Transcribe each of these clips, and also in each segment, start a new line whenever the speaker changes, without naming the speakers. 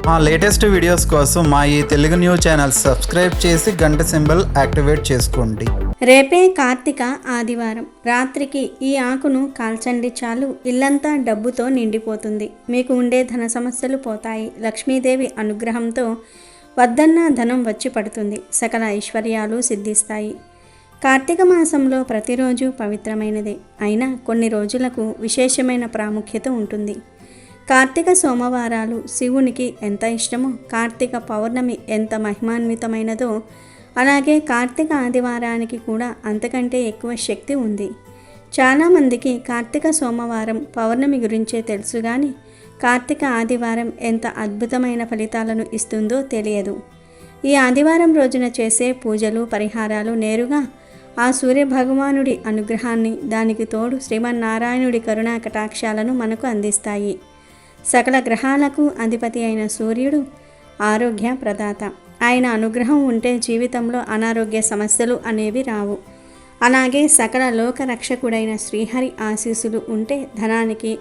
మా latest videos కోసం మా ఈ తెలుగు న్యూస్ ఛానల్ సబ్స్క్రైబ్ చేసి గంట సింబల్ యాక్టివేట్ చేసుకోండి.
రేపే కార్తీక ఆదివారం. రాత్రికి ఈ ఆకును కాల్చండి చాలు, ఇల్లంతా డబ్బుతో నిండిపోతుంది. మీకు ఉండే ధన సమస్యలు పోతాయి. లక్ష్మీదేవి అనుగ్రహంతో వద్దన్న ధనం వచ్చి పడుతుంది. సకల ఐశ్వర్యాలు సిద్ధిస్తాయి. కార్తీక మాసంలో ప్రతిరోజు పవిత్రమైనదే అయినా కొన్ని రోజులకు విశేషమైన ప్రాముఖ్యత ఉంటుంది. కార్తీక సోమవారాలు శివునికి ఎంత ఇష్టమో, కార్తీక పౌర్ణమి ఎంత మహిమాన్వితమైనదో, అలాగే కార్తీక ఆదివారానికి కూడా అంతకంటే ఎక్కువ శక్తి ఉంది. చాలామందికి కార్తీక సోమవారం పౌర్ణమి గురించే తెలుసు కానీ కార్తీక ఆదివారం ఎంత అద్భుతమైన ఫలితాలను ఇస్తుందో తెలియదు. ఈ ఆదివారం రోజున చేసే పూజలు పరిహారాలు నేరుగా ఆ సూర్య భగవానుడి అనుగ్రహాన్ని, దానికి తోడు శ్రీమన్నారాయణుడి కరుణా కటాక్షాలను మనకు అందిస్తాయి. సకల గ్రహాలకు అధిపతి అయిన సూర్యుడు ఆరోగ్య ప్రదాత. ఆయన అనుగ్రహం ఉంటే జీవితంలో అనారోగ్య సమస్యలు అనేవి రావు. అలాగే సకల లోక రక్షకుడైన శ్రీహరి ఆశీస్సులు ఉంటే ధనానికి,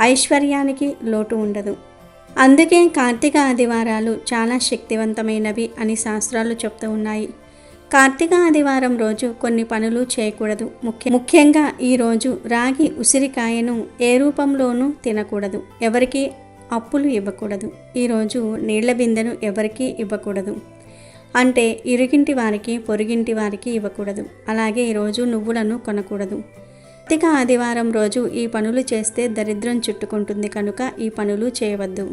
ఐశ్వర్యానికి లోటు ఉండదు. అందుకే కార్తీక ఆదివారాలు చాలా శక్తివంతమైనవి అని శాస్త్రాలు చెప్తూ ఉన్నాయి. కార్తీక ఆదివారం రోజు కొన్ని పనులు చేయకూడదు. ముఖ్యంగా ఈరోజు రాగి ఉసిరికాయను ఏ రూపంలోనూ తినకూడదు. ఎవరికి అప్పులు ఇవ్వకూడదు. ఈరోజు నీళ్ల బిందెను ఎవరికీ ఇవ్వకూడదు. అంటే ఇరుగింటి వారికి, పొరుగింటి వారికి ఇవ్వకూడదు. అలాగే ఈరోజు నువ్వులను కొనకూడదు. కార్తీక ఆదివారం రోజు ఈ పనులు చేస్తే దరిద్రం చుట్టుకుంటుంది కనుక ఈ పనులు చేయవద్దు.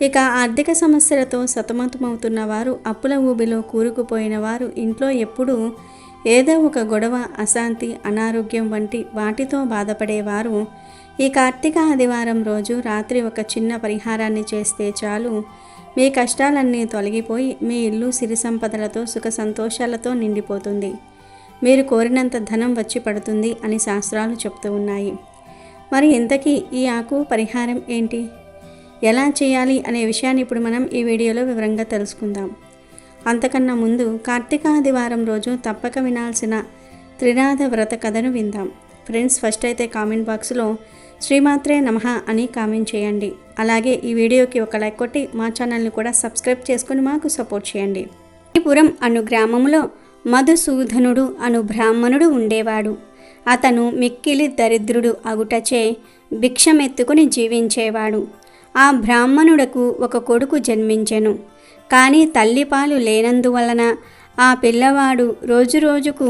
ఇక ఆర్థిక సమస్యలతో సతమతమవుతున్న వారు, అప్పుల ఊబిలో కూరుకుపోయిన వారు, ఇంట్లో ఎప్పుడూ ఏదో ఒక గొడవ, అశాంతి, అనారోగ్యం వంటి వాటితో బాధపడేవారు ఈ కార్తీక ఆదివారం రోజు రాత్రి ఒక చిన్న పరిహారాన్ని చేస్తే చాలు, మీ కష్టాలన్నీ తొలగిపోయి మీ ఇల్లు సిరి సంపదలతో, సుఖ సంతోషాలతో నిండిపోతుంది. మీరు కోరినంత ధనం వచ్చి పడుతుంది అని శాస్త్రాలు చెప్తూ ఉన్నాయి. మరి ఇంతకీ ఈ ఆకు పరిహారం ఏంటి, ఎలా చేయాలి అనే విషయాన్ని ఇప్పుడు మనం ఈ వీడియోలో వివరంగా తెలుసుకుందాం. అంతకన్నా ముందు కార్తీక ఆదివారం రోజు తప్పక వినాల్సిన త్రినాథ వ్రత కథను విందాం. ఫ్రెండ్స్, ఫస్ట్ అయితే కామెంట్ బాక్స్లో శ్రీమాత్రే నమః అని కామెంట్ చేయండి. అలాగే ఈ వీడియోకి ఒక లైక్ కొట్టి మా ఛానల్ని కూడా సబ్స్క్రైబ్ చేసుకొని మాకు సపోర్ట్ చేయండి. పురం అను గ్రామంలో మధుసూదనుడు అను బ్రాహ్మణుడు ఉండేవాడు. అతను మిక్కిలి దరిద్రుడు అగుటచే భిక్షమెత్తుకుని జీవించేవాడు. ఆ బ్రాహ్మణుడకు ఒక కొడుకు జన్మించెను. కానీ తల్లిపాలు లేనందువలన ఆ పిల్లవాడు రోజురోజుకు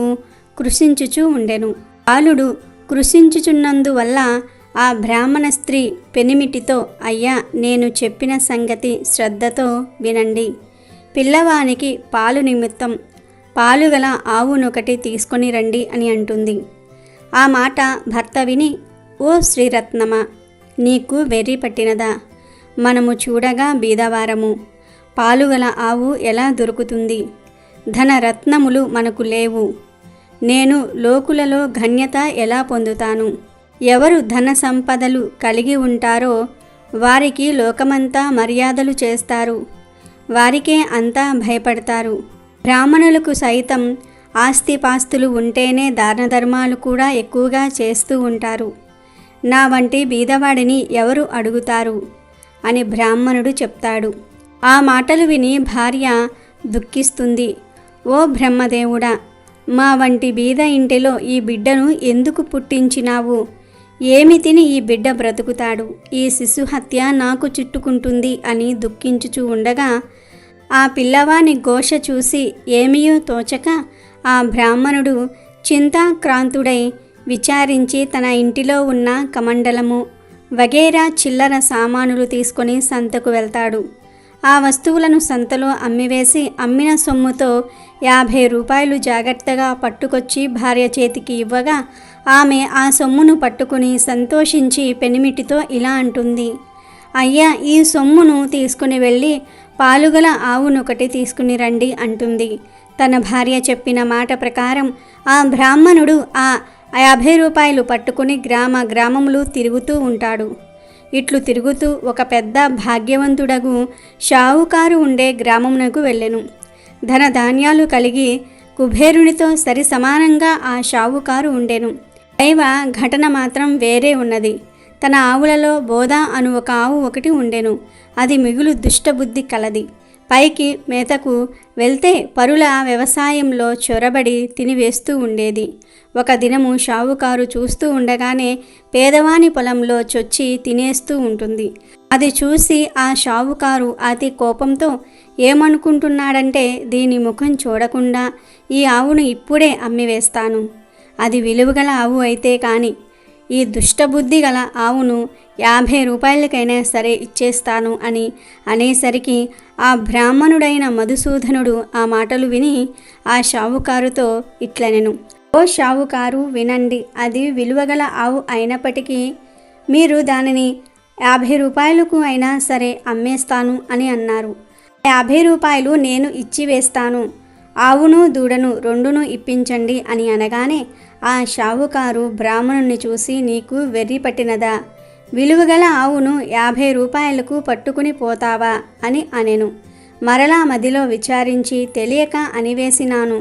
కృషించుచూ ఉండెను. బాలుడు కృషించుచున్నందువల్ల ఆ బ్రాహ్మణ స్త్రీ పెనిమిటితో, అయ్యా, నేను చెప్పిన సంగతి శ్రద్ధతో వినండి. పిల్లవానికి పాలు నిమిత్తం పాలుగల ఆవునొకటి తీసుకొని రండి అని అంటుంది. ఆ మాట భర్త విని, ఓ శ్రీరత్నమా, నీకు వెర్రి పట్టినదా? మనము చూడగా బీదవారము, పాలుగల ఆవు ఎలా దొరుకుతుంది? ధనరత్నములు మనకు లేవు. నేను లోకులలో ఘన్యత ఎలా పొందుతాను? ఎవరు ధన సంపదలు కలిగి ఉంటారో వారికి లోకమంతా మర్యాదలు చేస్తారు, వారికే అంతా భయపడతారు. బ్రాహ్మణులకు సైతం ఆస్తిపాస్తులు ఉంటేనే దాన ధర్మాలు కూడా ఎక్కువగా చేస్తూ ఉంటారు. నా వంటి బీదవాడిని ఎవరు అడుగుతారు అని బ్రాహ్మణుడు చెప్తాడు. ఆ మాటలు విని భార్య దుఃఖిస్తుంది. ఓ బ్రహ్మదేవుడా, మా వంటి బీద ఇంటిలో ఈ బిడ్డను ఎందుకు పుట్టించినావు? ఏమి తిని ఈ బిడ్డ బ్రతుకుతాడు? ఈ శిశు హత్య నాకు చుట్టుకుంటుంది అని దుఃఖించుచూ ఉండగా ఆ పిల్లవాని ఘోష చూసి ఏమీయో తోచక ఆ బ్రాహ్మణుడు చింతాక్రాంతుడై విచారించి తన ఇంటిలో ఉన్న కమండలము వగేరా చిల్లర సామానులు తీసుకొని సంతకు వెళ్తాడు. ఆ వస్తువులను సంతలో అమ్మివేసి అమ్మిన సొమ్ముతో 50 రూపాయలు జాగ్రత్తగా పట్టుకొచ్చి భార్య చేతికి ఇవ్వగా ఆమె ఆ సొమ్మును పట్టుకుని సంతోషించి పెనిమిటితో ఇలా అంటుంది, అయ్యా, ఈ సొమ్మును తీసుకుని వెళ్ళి పాలుగల ఆవునొకటి తీసుకుని రండి అంటుంది. తన భార్య చెప్పిన మాట ప్రకారం ఆ బ్రాహ్మణుడు ఆ 50 రూపాయలు పట్టుకుని గ్రామములు తిరుగుతూ ఉంటాడు. ఇట్లు తిరుగుతూ ఒక పెద్ద భాగ్యవంతుడగు షావుకారు ఉండే గ్రామమునకు వెళ్ళెను. ధనధాన్యాలు కలిగి కుబేరునితో సరి సమానంగా ఆ షావుకారు ఉండెను. దైవ ఘటన మాత్రం వేరే ఉన్నది. తన ఆవులలో బోధ అను ఒక ఆవు ఒకటి ఉండెను. అది మిగులు దుష్టబుద్ధి కలది. పైకి మేతకు వెళ్తే పరుల వ్యవసాయంలో చొరబడి తినివేస్తూ ఉండేది. ఒక దినము షావుకారు చూస్తూ ఉండగానే పేదవాని పొలంలో చొచ్చి తినేస్తూ ఉంటుంది. అది చూసి ఆ షావుకారు అతి కోపంతో ఏమనుకుంటున్నాడంటే, దీని ముఖం చూడకుండా ఈ ఆవును ఇప్పుడే అమ్మివేస్తాను. అది విలువగల ఆవు అయితే కాని ఈ దుష్టబుద్ధి గల ఆవును 50 రూపాయలకైనా సరే ఇచ్చేస్తాను అని అనేసరికి ఆ బ్రాహ్మణుడైన మధుసూదనుడు ఆ మాటలు విని ఆ షావుకారుతో ఇట్లనెను, ఓ షావుకారు వినండి, అది విలువగల ఆవు అయినప్పటికీ మీరు దానిని 50 రూపాయలకు అయినా సరే అమ్మేస్తాను అని అన్నారు. 50 రూపాయలు నేను ఇచ్చివేస్తాను, ఆవును దూడను రెండును ఇప్పించండి అని అనగానే ఆ షావుకారు బ్రాహ్మణుని చూసి, నీకు వెర్రి పట్టినదా? విలువగల ఆవును 50 రూపాయలకు పట్టుకుని పోతావా అని అనెను. మరలా మదిలో విచారించి తెలియక అనివేసినాను,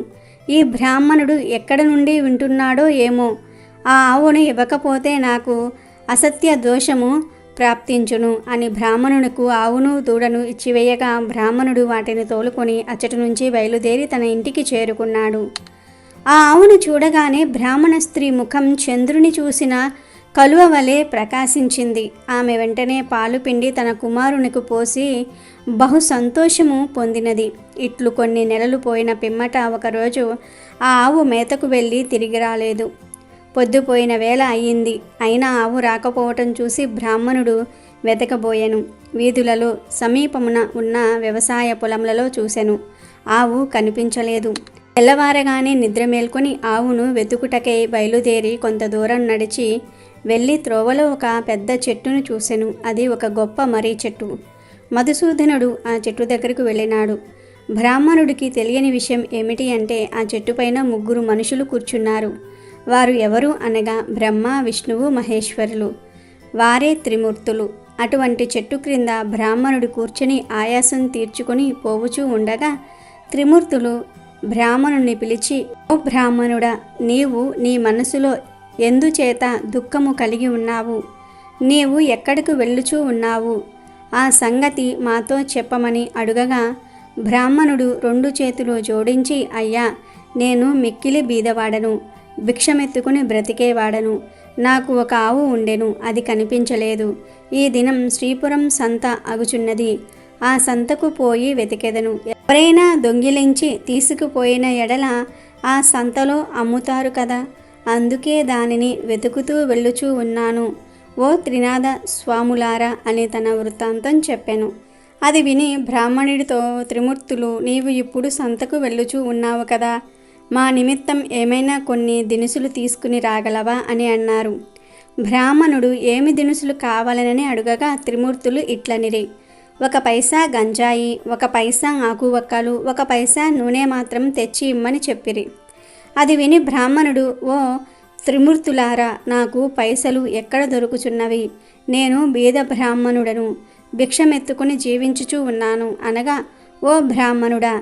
ఈ బ్రాహ్మణుడు ఎక్కడ నుండి వింటున్నాడో ఏమో, ఆ ఆవును ఇవ్వకపోతే నాకు అసత్య దోషము ప్రాప్తించును అని బ్రాహ్మణునకు ఆవును దూడను ఇచ్చివేయగా బ్రాహ్మణుడు వాటిని తోలుకొని అచ్చటి నుంచి బయలుదేరి తన ఇంటికి చేరుకున్నాడు. ఆ ఆవును చూడగానే బ్రాహ్మణ స్త్రీ ముఖం చంద్రుని చూసిన కలువ వలె ప్రకాశించింది. ఆమె వెంటనే పాలు పిండి తన కుమారునికి పోసి బహు సంతోషము పొందినది. ఇట్లు కొన్ని నెలలు పోయిన పిమ్మట ఒకరోజు ఆ ఆవు మేతకు వెళ్ళి తిరిగి రాలేదు. పొద్దుపోయిన వేళ అయ్యింది. అయినా ఆవు రాకపోవటం చూసి బ్రాహ్మణుడు వెతకబోయెను. వీధులలో సమీపమున ఉన్న వ్యవసాయ పొలములలో చూసెను. ఆవు కనిపించలేదు. తెల్లవారగానే నిద్ర మేల్కొని ఆవును వెతుకుటకై బయలుదేరి కొంత దూరం నడిచి వెళ్ళి త్రోవలో ఒక పెద్ద చెట్టును చూసెను. అది ఒక గొప్ప మర్రి చెట్టు. మధుసూదనుడు ఆ చెట్టు దగ్గరకు వెళ్ళినాడు. బ్రాహ్మణుడికి తెలియని విషయం ఏమిటి అంటే, ఆ చెట్టుపైన 3 మనుషులు కూర్చున్నారు. వారు ఎవరు అనగా బ్రహ్మ, విష్ణువు, మహేశ్వరులు. వారే త్రిమూర్తులు. అటువంటి చెట్టు క్రింద బ్రాహ్మణుడు కూర్చుని ఆయాసం తీర్చుకొని పోవుచూ ఉండగా త్రిమూర్తులు బ్రాహ్మణుని పిలిచి, ఓ బ్రాహ్మణుడా, నీవు నీ మనసులో ఎందుచేత దుఃఖము కలిగి ఉన్నావు? నీవు ఎక్కడికి వెళ్ళుచూ ఉన్నావు? ఆ సంగతి మాతో చెప్పమని అడుగగా బ్రాహ్మణుడు 2 చేతులు జోడించి, అయ్యా, నేను మిక్కిలి బీదవాడను, భిక్షమెత్తుకుని బ్రతికేవాడను. నాకు ఒక ఆవు ఉండెను, అది కనిపించలేదు. ఈ దినం శ్రీపురం సంత అగుచున్నది. ఆ సంతకు పోయి వెతికెదను. ఎవరైనా దొంగిలించి తీసుకుపోయిన ఎడల ఆ సంతలో అమ్ముతారు కదా, అందుకే దానిని వెతుకుతూ వెళ్ళుచూ ఉన్నాను. ఓ త్రినాథ స్వాములారా అని తన వృత్తాంతం చెప్పెను. అది విని బ్రాహ్మణుడితో త్రిమూర్తులు, నీవు ఇప్పుడు సంతకు వెళ్ళుచూ ఉన్నావు కదా, మా నిమిత్తం ఏమైనా కొన్ని దినుసులు తీసుకుని రాగలవా అని అన్నారు. బ్రాహ్మణుడు ఏమి దినుసులు కావాలనని అడుగగా త్రిమూర్తులు ఇట్లనిరి, 1 పైసా గంజాయి, 1 పైసా ఆకువక్కలు, 1 పైసా నూనె మాత్రం తెచ్చి ఇమ్మని చెప్పిరి. అది విని బ్రాహ్మణుడు, ఓ త్రిమూర్తులారా, నాకు పైసలు ఎక్కడ దొరుకుచున్నవి? నేను బీద బ్రాహ్మణుడను, భిక్షమెత్తుకుని జీవించుచూ ఉన్నాను అనగా, ఓ బ్రాహ్మణుడా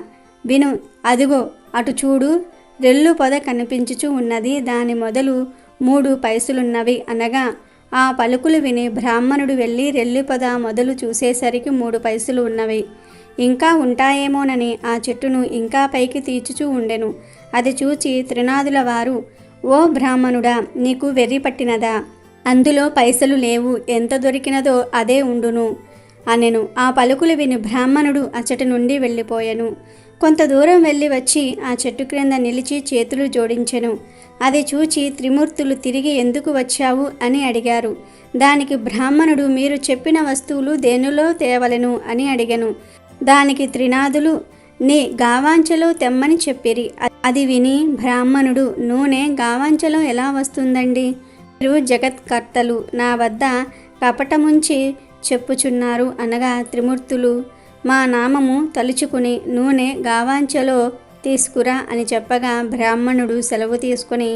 విను, అదిగో అటు చూడు, రెల్లు పొద కనిపించుచూ ఉన్నది, దాని మొదలు 3 పైసలున్నవి అనగా, ఆ పలుకులు విని బ్రాహ్మణుడు వెళ్ళి రెల్లు పొద మొదలు చూసేసరికి 3 పైసలు ఉన్నవి. ఇంకా ఉంటాయేమోనని ఆ చెట్టును ఇంకా పైకి తీర్చుచూ ఉండెను. అది చూచి త్రినాథుల వారు, ఓ బ్రాహ్మణుడా, నీకు వెర్రి పట్టినదా? అందులో పైసలు లేవు, ఎంత దొరికినదో అదే ఉండును అనెను. ఆ పలుకులు విని బ్రాహ్మణుడు అచ్చటి నుండి వెళ్ళిపోయెను. కొంత దూరం వెళ్ళి వచ్చి ఆ చెట్టు క్రింద నిలిచి చేతులు జోడించెను. అది చూచి త్రిమూర్తులు, తిరిగి ఎందుకు వచ్చావు అని అడిగారు. దానికి బ్రాహ్మణుడు, మీరు చెప్పిన వస్తువులు దేనిలో తేవలెను అని అడిగెను. దానికి త్రినాథులు, నీ గావాంచలో తెమ్మని చెప్పిరి. అది విని బ్రాహ్మణుడు, నూనె గావాంచలో ఎలా వస్తుందండి? మీరు జగత్కర్తలు, నా వద్ద కపటముంచి చెప్పుచున్నారు అనగా త్రిమూర్తులు, మా నామము తలుచుకుని నూనె గావాంచలో తీసుకురా అని చెప్పగా బ్రాహ్మణుడు సెలవు తీసుకుని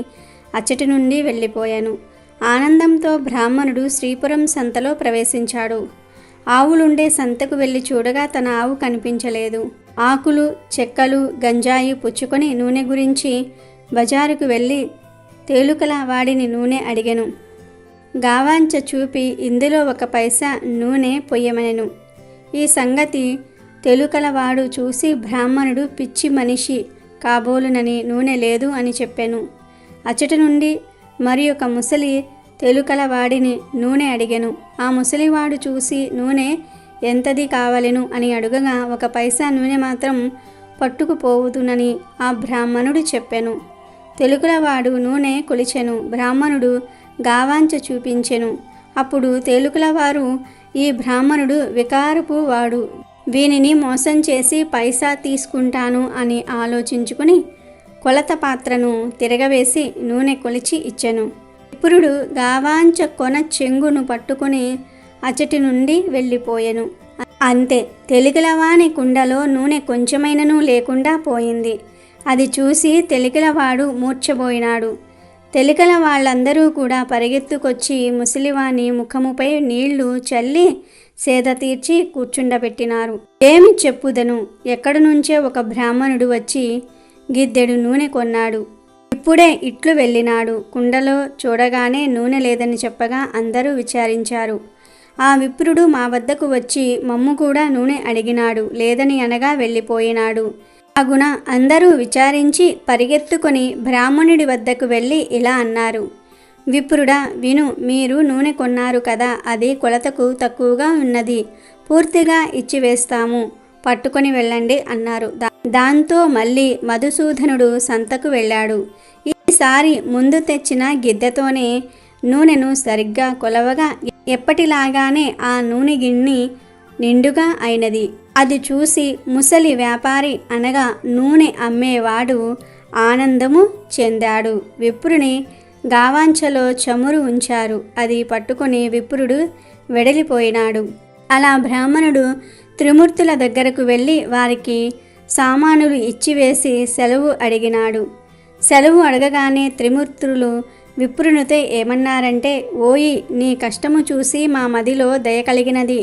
అచ్చటి నుండి వెళ్ళిపోయాను. ఆనందంతో బ్రాహ్మణుడు శ్రీపురం సంతలో ప్రవేశించాడు. ఆవులుండే సంతకు వెళ్ళి చూడగా తన ఆవు కనిపించలేదు. ఆకులు, చెక్కలు, గంజాయి పుచ్చుకొని నూనె గురించి బజారుకు వెళ్ళి తేలుకల వాడిని నూనె అడిగెను. గావాంచ చూపి ఇందులో 1 పైసా నూనె పొయ్యమనెను. ఈ సంగతి తెలుకలవాడు చూసి బ్రాహ్మణుడు పిచ్చి మనిషి కాబోలునని నూనె లేదు అని చెప్పాను. అచ్చట నుండి మరి ఒక ముసలి తెలుకలవాడిని నూనె అడిగెను. ఆ ముసలివాడు చూసి నూనె ఎంతది కావలెను అని అడుగగా 1 పైసా నూనె మాత్రం పట్టుకుపోవుదునని ఆ బ్రాహ్మణుడు చెప్పెను. తెలుకలవాడు నూనె కొలిచెను. బ్రాహ్మణుడు గావాంచ చూపించెను. అప్పుడు తేలుకలవారు, ఈ బ్రాహ్మణుడు వికారపు వాడు, వీనిని మోసం చేసి పైసా తీసుకుంటాను అని ఆలోచించుకుని కొలత పాత్రను తిరగవేసి నూనె కొలిచి ఇచ్చెను. విప్రుడు గావాంచ కొన చెంగును పట్టుకుని అచటి నుండి వెళ్ళిపోయెను. అంతే, తెలికలవాని కుండలో నూనె కొంచెమైనను లేకుండా పోయింది. అది చూసి తెలికలవాడు మూర్ఛబోయినాడు. తెలికల వాళ్ళందరూ కూడా పరిగెత్తుకొచ్చి ముసలివాని ముఖముపై నీళ్లు చల్లి సేద తీర్చి కూర్చుండబెట్టినారు. ఏమి చెప్పుదను, ఎక్కడి నుంచే ఒక బ్రాహ్మణుడు వచ్చి గిద్దెడు నూనె కొన్నాడు. ఇప్పుడే ఇట్లు వెళ్ళినాడు. కుండలో చూడగానే నూనె లేదని చెప్పగా అందరూ విచారించారు. ఆ విప్రుడు మా వద్దకు వచ్చి మమ్ము కూడా నూనె అడిగినాడు. లేదని అనగా వెళ్ళిపోయినాడు. అగున అందరూ విచారించి పరిగెత్తుకొని బ్రాహ్మణుడి వద్దకు వెళ్ళి ఇలా అన్నారు. విప్రుడా, విను, మీరు నూనె కొన్నారు కదా, అది కొలతకు తక్కువగా ఉన్నది, పూర్తిగా ఇచ్చివేస్తాము, పట్టుకొని వెళ్ళండి అన్నారు. దాంతో మళ్ళీ మధుసూదనుడు సంతకు వెళ్ళాడు. ఈసారి ముందు తెచ్చిన గిద్దెతోనే నూనెను సరిగ్గా కొలవగా ఎప్పటిలాగానే ఆ నూనె గిన్ని నిండుగా అయినది. అది చూసి ముసలి వ్యాపారి అనగా నూనె అమ్మేవాడు ఆనందము చెందాడు. విప్రుని గావాంచలో చమురు ఉంచారు. అది పట్టుకుని విప్రుడు వెడలిపోయినాడు. అలా బ్రాహ్మణుడు త్రిమూర్తుల దగ్గరకు వెళ్ళి వారికి సామానులు ఇచ్చివేసి సెలవు అడిగినాడు. సెలవు అడగగానే త్రిమూర్తులు విప్రునితో ఏమన్నారంటే, ఓయి, నీ కష్టము చూసి మా మదిలో దయ కలిగినది.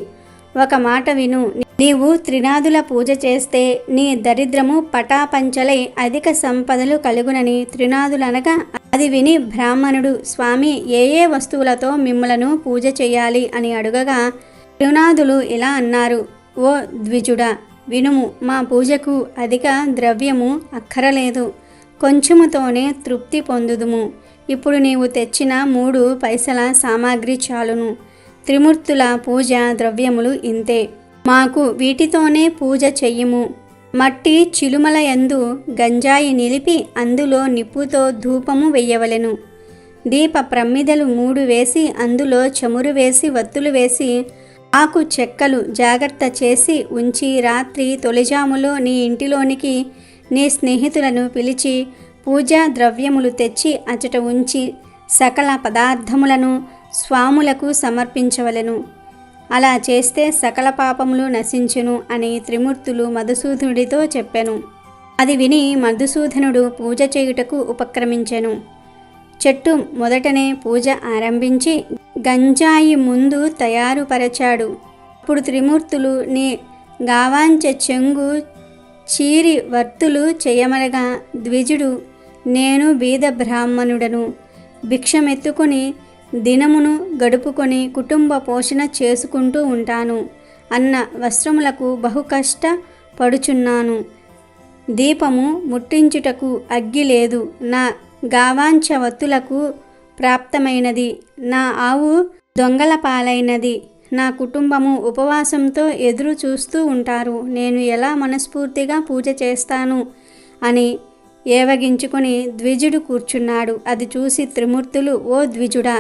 ఒక మాట విను, నీవు త్రినాదుల పూజ చేస్తే నీ దరిద్రము పటాపంచలై అధిక సంపదలు కలుగునని త్రినాదులనగా అది విని బ్రాహ్మణుడు, స్వామి, ఏ ఏ వస్తువులతో మిమ్మలను పూజ చేయాలి అని అడుగగా త్రినాదులు ఇలా అన్నారు. ఓ ద్విజుడా, వినుము, మా పూజకు అధిక ద్రవ్యము అక్కరలేదు, కొంచెముతోనే తృప్తి పొందుదుము. ఇప్పుడు నీవు తెచ్చిన 3 పైసల సామాగ్రి చాలును. త్రిమూర్తుల పూజ ద్రవ్యములు ఇంతే, మాకు వీటితోనే పూజ చెయ్యుము. మట్టి చిలుమల యందు గంజాయి నిలిపి అందులో నిప్పుతో ధూపము వెయ్యవలెను. దీప ప్రమ్మిదలు 3 వేసి అందులో చమురు వేసి వత్తులు వేసి ఆకు చెక్కలు జాగ్రత్త చేసి ఉంచి రాత్రి తొలిజాములో నీ ఇంటిలోనికి నీ స్నేహితులను పిలిచి పూజా ద్రవ్యములు తెచ్చి అచట ఉంచి సకల పదార్థములను స్వాములకు సమర్పించవలెను. అలా చేస్తే సకల పాపములు నశించును అని త్రిమూర్తులు మధుసూదనుడితో చెప్పెను. అది విని మధుసూదనుడు పూజ చేయుటకు ఉపక్రమించెను. చెట్టు మొదటనే పూజ ఆరంభించి గంజాయి ముందు తయారుపరచాడు. అప్పుడు త్రిమూర్తులు నీ గావాంచ చెంగు చీరి వర్తులు చేయమనగా ద్విజుడు, నేను బీద బ్రాహ్మణుడను, భిక్షమెత్తుకుని దినమును గడుపుకొని కుటుంబ పోషణ చేసుకుంటూ ఉంటాను. అన్న వస్త్రములకు బహు కష్ట పడుచున్నాను. దీపము ముట్టించుటకు అగ్గి లేదు. నా గావాంచ వత్తులకు ప్రాప్తమైనది. నా ఆవు దొంగల పాలైనది. నా కుటుంబము ఉపవాసంతో ఎదురు చూస్తూ ఉంటారు. నేను ఎలా మనస్ఫూర్తిగా పూజ చేస్తాను అని ఏవగించుకొని ద్విజుడు కూర్చున్నాడు. అది చూసి త్రిమూర్తులు, ఓ ద్విజుడా,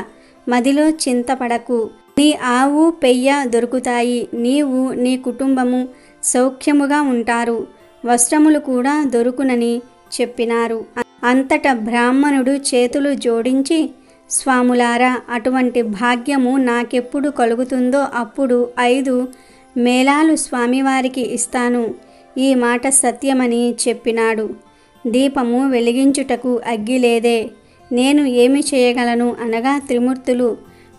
మదిలో చింతపడకు, నీ ఆవు పెయ్య దొరుకుతాయి, నీవు నీ కుటుంబము సౌఖ్యముగా ఉంటారు, వస్త్రములు కూడా దొరుకునని చెప్పినారు. అంతటా బ్రాహ్మణుడు చేతులు జోడించి, స్వాములారా, అటువంటి భాగ్యము నాకెప్పుడు కలుగుతుందో అప్పుడు 5 మేళాలు స్వామివారికి ఇస్తాను. ఈ మాట సత్యమని చెప్పినాడు. దీపము వెలిగించుటకు అగ్గి లేదే, నేను ఏమి చేయగలను అనగా త్రిమూర్తులు,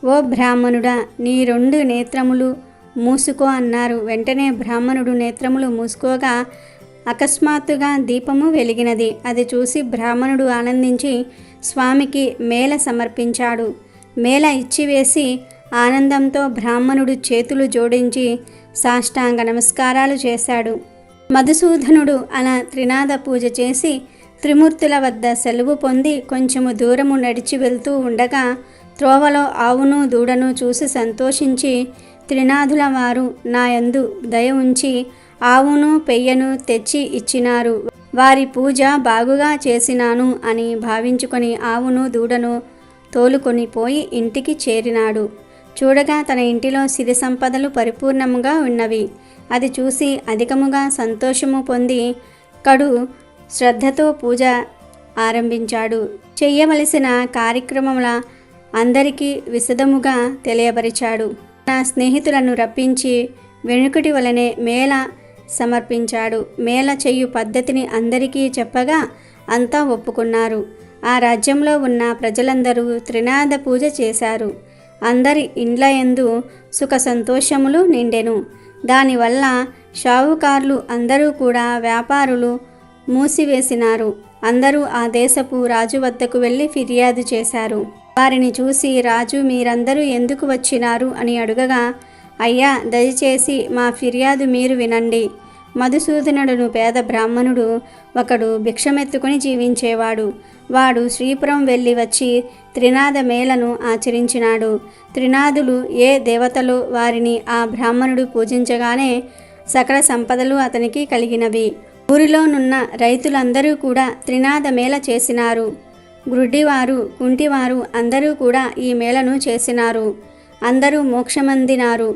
ఓ బ్రాహ్మణుడా, నీ 2 నేత్రములు మూసుకో అన్నారు. వెంటనే బ్రాహ్మణుడు నేత్రములు మూసుకోగా అకస్మాత్తుగా దీపము వెలిగినది. అది చూసి బ్రాహ్మణుడు ఆనందించి స్వామికి మేళ సమర్పించాడు. మేళ ఇచ్చివేసి ఆనందంతో బ్రాహ్మణుడు చేతులు జోడించి సాష్టాంగ నమస్కారాలు చేశాడు. మధుసూదనుడు అలా త్రినాద పూజ చేసి త్రిమూర్తుల వద్ద సెలవు పొంది కొంచెము దూరము నడిచి వెళ్తూ ఉండగా త్రోవలో ఆవును దూడను చూసి సంతోషించి త్రినాథుల వారు నాయందు దయ ఉంచి ఆవును పెయ్యను తెచ్చి ఇచ్చినారు, వారి పూజ బాగుగా చేసినాను అని భావించుకొని ఆవును దూడను తోలుకొని పోయి ఇంటికి చేరినాడు. చూడగా తన ఇంటిలో సిరి సంపదలు పరిపూర్ణముగా ఉన్నవి. అది చూసి అధికముగా సంతోషము పొంది కడు శ్రద్ధతో పూజ ఆరంభించాడు. చెయ్యవలసిన కార్యక్రమముల అందరికీ విశదముగా తెలియపరిచాడు. నా స్నేహితులను రప్పించి వెనుకటి వలనే మేళ సమర్పించాడు. మేళ చెయ్యు పద్ధతిని అందరికీ చెప్పగా అంతా ఒప్పుకున్నారు. ఆ రాజ్యంలో ఉన్న ప్రజలందరూ త్రినాద పూజ చేశారు. అందరి ఇండ్లయందు సుఖ సంతోషములు నిండెను. దానివల్ల షావుకారులు అందరూ కూడా వ్యాపారులు మూసివేసినారు. అందరూ ఆ దేశపు రాజు వద్దకు వెళ్ళి ఫిర్యాదు చేశారు. వారిని చూసి రాజు మీరందరూ ఎందుకు వచ్చినారు అని అడుగగా, అయ్యా దయచేసి మా ఫిర్యాదు మీరు వినండి. మధుసూదనుడును పేద బ్రాహ్మణుడు ఒకడు భిక్షమెత్తుకుని జీవించేవాడు. వాడు శ్రీపురం వెళ్ళి వచ్చి త్రినాద మేళను ఆచరించినాడు. త్రినాదులు ఏ దేవతలో వారిని ఆ బ్రాహ్మణుడు పూజించగానే సకల సంపదలు అతనికి కలిగినవి. ఊరిలోనున్న రైతులందరూ కూడా త్రినాద మేళ చేసినారు. గ్రుడ్డివారు కుంటివారు అందరూ కూడా ఈ మేళను చేసినారు. అందరూ మోక్షమందినారు.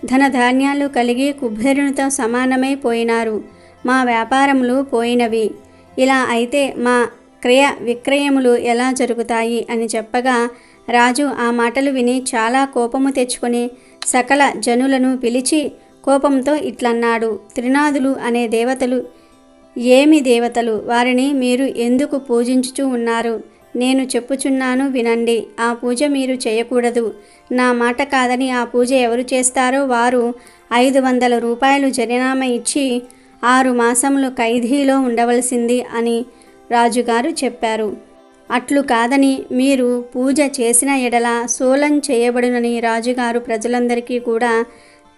ధనధాన్యాలు కలిగి కుబేరునితో సమానమై పోయినారు. మా వ్యాపారములు పోయినవి. ఇలా అయితే మా క్రయ విక్రయములు ఎలా జరుగుతాయి అని చెప్పగా రాజు ఆ మాటలు విని చాలా కోపము తెచ్చుకొని సకల జనులను పిలిచి కోపంతో ఇట్లన్నాడు, త్రినాదులు అనే దేవతలు ఏమి దేవతలు? వారిని మీరు ఎందుకు పూజించుచూ ఉన్నారు? నేను చెప్పుచున్నాను వినండి. ఆ పూజ మీరు చేయకూడదు. నా మాట కాదని ఆ పూజ ఎవరు చేస్తారో వారు 500 రూపాయలు జరిమానా ఇచ్చి 6 మాసములు ఖైదీలో ఉండవలసింది అని రాజుగారు చెప్పారు. అట్లు కాదని మీరు పూజ చేసిన ఎడల సోలం చేయబడునని రాజుగారు ప్రజలందరికీ కూడా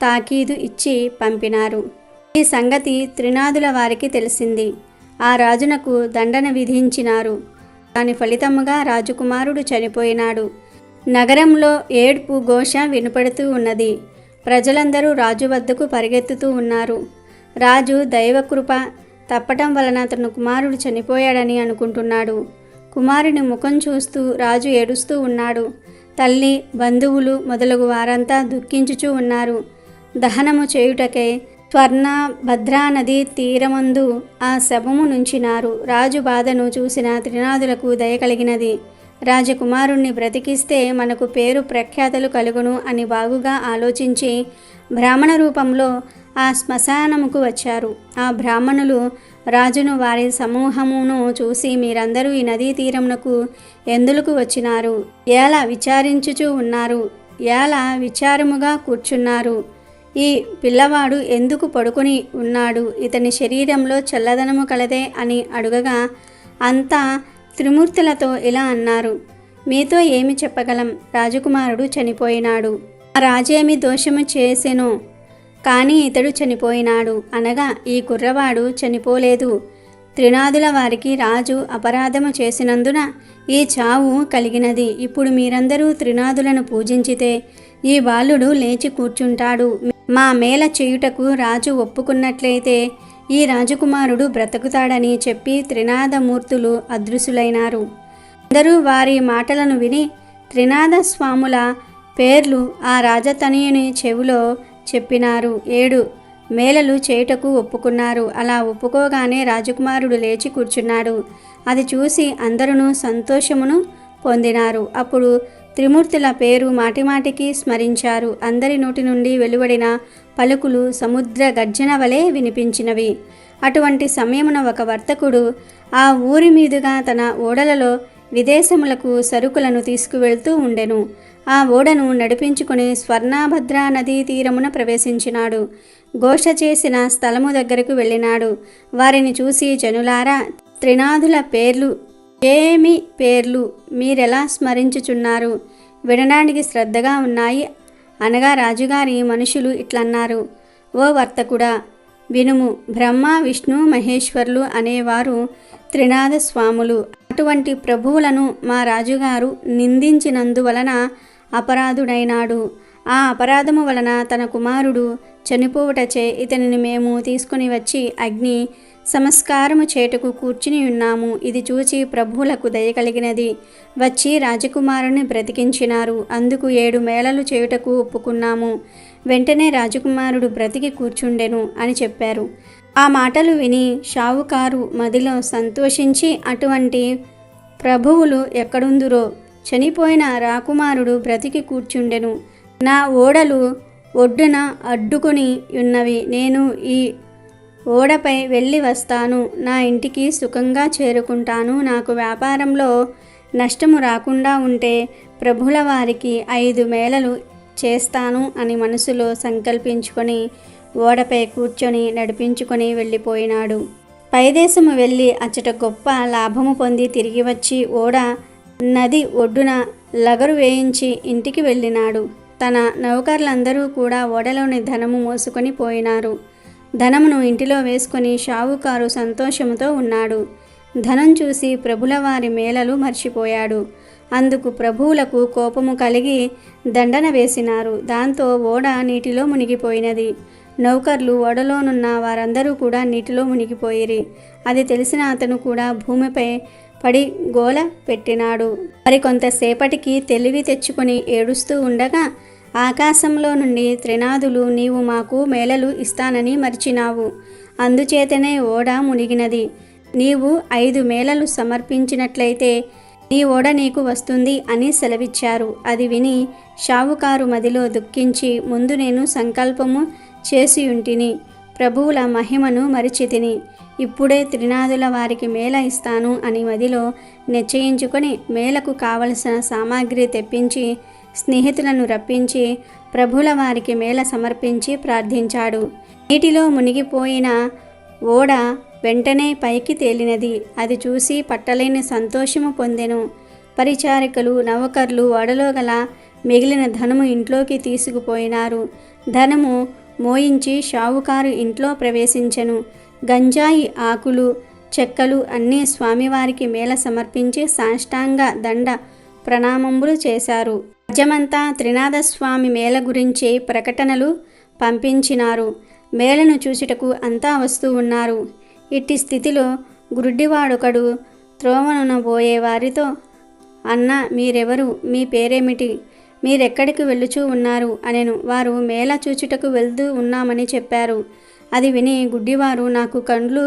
తాకీదు ఇచ్చి పంపినారు. ఈ సంగతి త్రినాదుల వారికి తెలిసింది. ఆ రాజునకు దండన విధించినారు. దాని ఫలితముగా రాజకుమారుడు చనిపోయినాడు. నగరంలో ఏడ్పు ఘోష వినపడుతూ ఉన్నది. ప్రజలందరూ రాజు వద్దకు పరిగెత్తుతూ ఉన్నారు. రాజు దైవకృప తప్పటం వలన తన కుమారుడు చనిపోయాడని అనుకుంటున్నాడు. కుమారుని ముఖం చూస్తూ రాజు ఏడుస్తూ ఉన్నాడు. తల్లి, బంధువులు మొదలగు వారంతా దుఃఖించుచూ ఉన్నారు. దహనము చేయుటకై స్వర్ణ భద్రా నది తీరమందు ఆ శవము నుంచినారు. రాజు బాధను చూసిన త్రినాదులకు దయ కలిగినది. రాజకుమారుణ్ణి బ్రతికిస్తే మనకు పేరు ప్రఖ్యాతలు కలుగును అని బాగుగా ఆలోచించి బ్రాహ్మణ రూపంలో ఆ శ్మశానముకు వచ్చారు. ఆ బ్రాహ్మణులు రాజును వారి సమూహమును చూసి మీరందరూ ఈ నదీ తీరమునకు ఎందులకు వచ్చినారు? ఎలా విచారించుచూ ఉన్నారు? ఎలా విచారముగా కూర్చున్నారు? ఈ పిల్లవాడు ఎందుకు పడుకొని ఉన్నాడు? ఇతని శరీరంలో చల్లదనము కలదే అని అడుగగా అంతా త్రిమూర్తులతో ఇలా అన్నారు, మీతో ఏమి చెప్పగలం? రాజకుమారుడు చనిపోయినాడు. ఆ రాజేమి దోషము చేసెనో కానీ ఇతడు చనిపోయినాడు అనగా ఈ కుర్రవాడు చనిపోలేదు. త్రినాదుల వారికి రాజు అపరాధము చేసినందున ఈ చావు కలిగినది. ఇప్పుడు మీరందరూ త్రినాదులను పూజించితే ఈ బాలుడు లేచి కూర్చుంటాడు. మా మేల చేయుటకు రాజు ఒప్పుకున్నట్లయితే ఈ రాజకుమారుడు బ్రతుకుతాడని చెప్పి త్రినాదమూర్తులు అదృశ్యులైనారు. అందరూ వారి మాటలను విని త్రినాద స్వాముల పేర్లు ఆ రాజతనయుని చెవిలో చెప్పినారు. 7 మేళలు చేయుటకు ఒప్పుకున్నారు. అలా ఒప్పుకోగానే రాజకుమారుడు లేచి కూర్చున్నాడు. అది చూసి అందరూ సంతోషమును పొందినారు. అప్పుడు త్రిమూర్తుల పేరు మాటిమాటికి స్మరించారు. అందరి నోటి నుండి వెలువడిన పలుకులు సముద్ర గర్జన వలె వినిపించినవి. అటువంటి సమయమున ఒక వర్తకుడు ఆ ఊరి మీదుగా తన ఓడలలో విదేశములకు సరుకులను తీసుకువెళ్తూ ఉండెను. ఆ ఓడను నడిపించుకుని స్వర్ణభద్రా నదీ తీరమున ప్రవేశించినాడు. ఘోష చేసిన స్థలము దగ్గరకు వెళ్ళినాడు. వారిని చూసి, జనులారా, త్రినాదుల పేర్లు ఏమి పేర్లు మీరెలా స్మరించుచున్నారు? వినడానికి శ్రద్ధగా ఉన్నాయి అనగా రాజుగారి మనుషులు ఇట్లన్నారు, ఓ వర్తకుడా వినుము, బ్రహ్మ విష్ణు మహేశ్వరులు అనేవారు త్రినాద స్వాములు. అటువంటి ప్రభువులను మా రాజుగారు నిందించినందువలన అపరాధుడైనాడు. ఆ అపరాధము వలన తన కుమారుడు చనిపోవుటచే ఇతనిని మేము తీసుకుని వచ్చి అగ్ని సంస్కారము చేటుకు కూర్చుని ఉన్నాము. ఇది చూచి ప్రభువులకు దయ కలిగినది. వచ్చి రాజకుమారుని బ్రతికించినారు. అందుకు 7 మేళలు చేయుటకు ఒప్పుకున్నాము. వెంటనే రాజకుమారుడు బ్రతికి కూర్చుండెను అని చెప్పారు. ఆ మాటలు విని షావుకారు మదిలో సంతోషించి, అటువంటి ప్రభువులు ఎక్కడుందురో, చనిపోయిన రాకుమారుడు బ్రతికి కూర్చుండెను. నా ఓడలు ఒడ్డున అడ్డుకొని ఉన్నవి. నేను ఈ ఓడపై వెళ్ళి వస్తాను. నా ఇంటికి సుఖంగా చేరుకుంటాను. నాకు వ్యాపారంలో నష్టము రాకుండా ఉంటే ప్రభుల వారికి 5 మేళలు చేస్తాను అని మనసులో సంకల్పించుకొని ఓడపై కూర్చొని నడిపించుకొని వెళ్ళిపోయినాడు. పైదేశము వెళ్ళి అచ్చట గొప్ప లాభము పొంది తిరిగి వచ్చి ఓడ నది ఒడ్డున లగరు వేయించి ఇంటికి వెళ్ళినాడు. తన నౌకర్లందరూ కూడా ఓడలోని ధనము మోసుకొని పోయినారు. ధనమును ఇంటిలో వేసుకొని షావుకారు సంతోషముతో ఉన్నాడు. ధనం చూసి ప్రభుల వారి మేళలు మర్చిపోయాడు. అందుకు ప్రభువులకు కోపము కలిగి దండన వేసినారు. దాంతో ఓడ నీటిలో మునిగిపోయినది. నౌకర్లు ఓడలోనున్న వారందరూ కూడా నీటిలో మునిగిపోయిరి. అది తెలిసిన అతను కూడా భూమిపై పడి గోల పెట్టినాడు. మరి కొంతసేపటికి తెలివి తెచ్చుకొని ఏడుస్తూ ఉండగా ఆకాశంలో నుండి త్రినాదులు, నీవు మాకు మేళలు ఇస్తానని మరిచినావు, అందుచేతనే ఓడ మునిగినది. నీవు 5 మేళలు సమర్పించినట్లయితే నీ ఓడ నీకు వస్తుంది అని సెలవిచ్చారు. అది విని షావుకారు మదిలో దుఃఖించి, ముందు నేను సంకల్పము చేసియుంటిని, ప్రభువుల మహిమను మరిచితిని. ఇప్పుడే త్రినాదుల వారికి మేళ ఇస్తాను అని మదిలో నిశ్చయించుకొని మేళకు కావలసిన సామాగ్రి తెప్పించి స్నేహితులను రప్పించి ప్రభుల వారికి మేళ సమర్పించి ప్రార్థించాడు. నీటిలో మునిగిపోయిన ఓడ వెంటనే పైకి తేలినది. అది చూసి పట్టలేని సంతోషము పొందెను. పరిచారికలు, నౌకర్లు ఓడలో గల మిగిలిన ధనము ఇంట్లోకి తీసుకుపోయినారు. ధనము మోయించి షావుకారు ఇంట్లో ప్రవేశించెను. గంజాయి ఆకులు, చెక్కలు అన్నీ స్వామివారికి మేళ సమర్పించి సాష్టాంగ దండ ప్రణామములు చేశారు. రాజ్యమంతా త్రినాథస్వామి మేళ గురించి ప్రకటనలు పంపించినారు. మేళను చూచుటకు అంతా వస్తూ ఉన్నారు. ఇట్టి స్థితిలో గుడ్డివాడొకడు త్రోవనునబోయే వారితో, అన్న మీరెవరు, మీ పేరేమిటి, మీరెక్కడికి వెళ్ళుచూ ఉన్నారు అనెను. వారు మేళ చూచుటకు వెళ్తూ ఉన్నామని చెప్పారు. అది విని గుడ్డివారు, నాకు కండ్లు